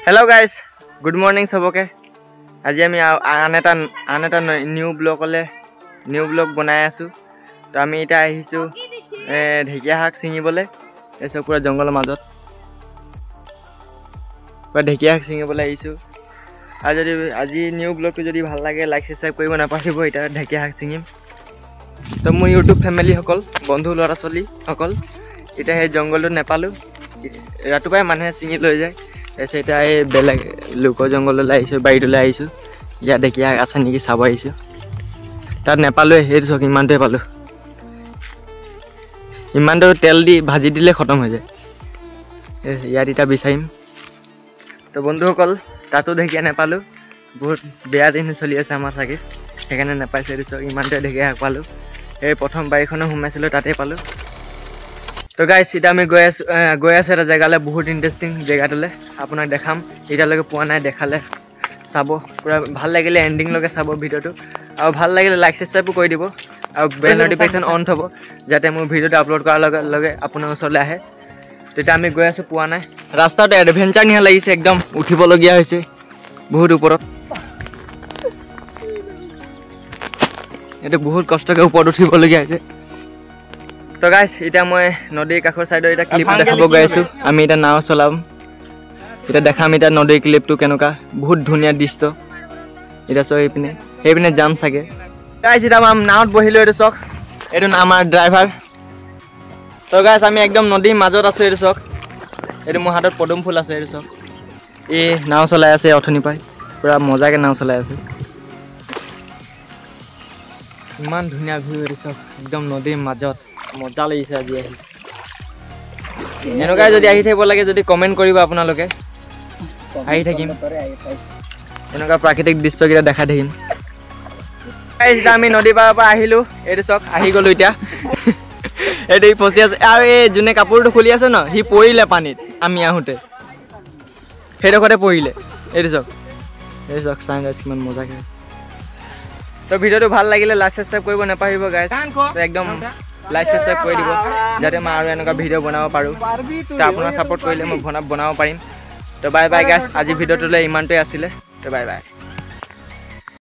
Hello guys, good morning सबके। आज आमी आन एटा न्यू ब्लॉग बनाई आसु। तो आमी इटा आहिसु ढेकिया हाक सिंगिबले एसे पूरा जंगल माजत पूरा ढेकिया हाक सिंगिबले आइसु। आज न्यू ब्लॉग तो जदि ভাল लागे लाइक सब्सक्राइब करिब नापाहरिब। इटा ढेकिया हाक सिंगिम। तो मोर यूट्यूब फैमिली सकल बंधु लरा चली सकल इटा हे जंगल नेपालु रातुपाय मानुहे सिंगि লৈ যায়। ऐसे इटा बेलेग लोक जंगल बाड़ील इतना ढेकिया आसे निकी चाब तक नापालो चक इमानटे पालो इमान तेल दी भाजी दिले खत्म हो जाए इतना विचारिम। तो बंधुसकल तातो ढेकिया नापालो बहुत बेया दिन चलि आछे आमार सागे सेकाने नापाइछे चक इमानटे ढेकिया पालो प्रथम बाड़ीखनो सोमाइছিলো ताते पालो। तो गाइस इटा आमी गई आछो एटा जगाले बहुत इंटरेस्टिंग जगाटले आपनाक देखाम इटालके पोৱা নাই देखाले चाब पूरा ভাল লাগিলে एंडिंग लगे चाब भिडिओটো और ভাল লাগিলে लाइक सब्सक्राइब कर दिबो और बेल नोटिफिकेशन ऑन थबो जाते मोर भिडिओটো अपलोड करार लगे लगे आपनार ओसरले आহে। तेटा आमी गई आछो पोৱা নাই रास्ताते एडभेंचर निया लागिছে एकदम उठिबलगिया হৈছে बहुत ऊपरत एटा बहुत कष्टके ऊपर उठिबलगिया হৈছে। तो गाइस इटा मैं नदी काखर साइड इटा क्लिप देखाब गई आसो आमी इटा नाव चलाम इटा देखाम इटा नदी क्लिपटो केनेका बहुत धुनिया दृश्य इटा चक এইপিনে जाम सागे। गाइस इटा आम नावत बहिलो एटो चक एटो आमार ड्राइवर। तो गाइस आमी एकदम नदीर माजत आछो एटो चक एटो मोर हातत पदुम फुल आछे एटो चक नाव चलाई आछे अथनि पाय पूरा मजाके नाव चलाई आछे इमान धुनिया भिउ एटो चक एकदम नदीर माजत मजा लगिছে আজি আহি এনেকা যদি আহি থাকিব লাগে যদি কমেন্ট কৰিব আপোনালোকে আহি থাকিম এনেকা প্ৰাকৃতিক দৃশ্য কিটা দেখা থাকিম। গাইস আমি নদী পাৰৰ পৰা আহিলো এটো চক আহি গলো ইটা এটো ফসি আছে আৰু এই জুনে কাপোৰটো খুলি আছে ন হি পৰিলে পানীত আমি আহুতে হেডখতে পৰিলে এটো চক চাই গাইস কিমান মজা কৰে। তো ভিডিওটো ভাল লাগিলে লাইক সাবস্ক্ৰাইব কৰিব নাপাহৰিব গাইস একদম लाइक सब्सक्राइब कर दी जाते मैं और एनेका भिडिओ बनाब पारूँ तो आपनार सपोर्ट करिले मैं बनाब पारिम। तो बाय बाय गाइस आज भिडिओ इमानटे आसिले तो बाय बाय।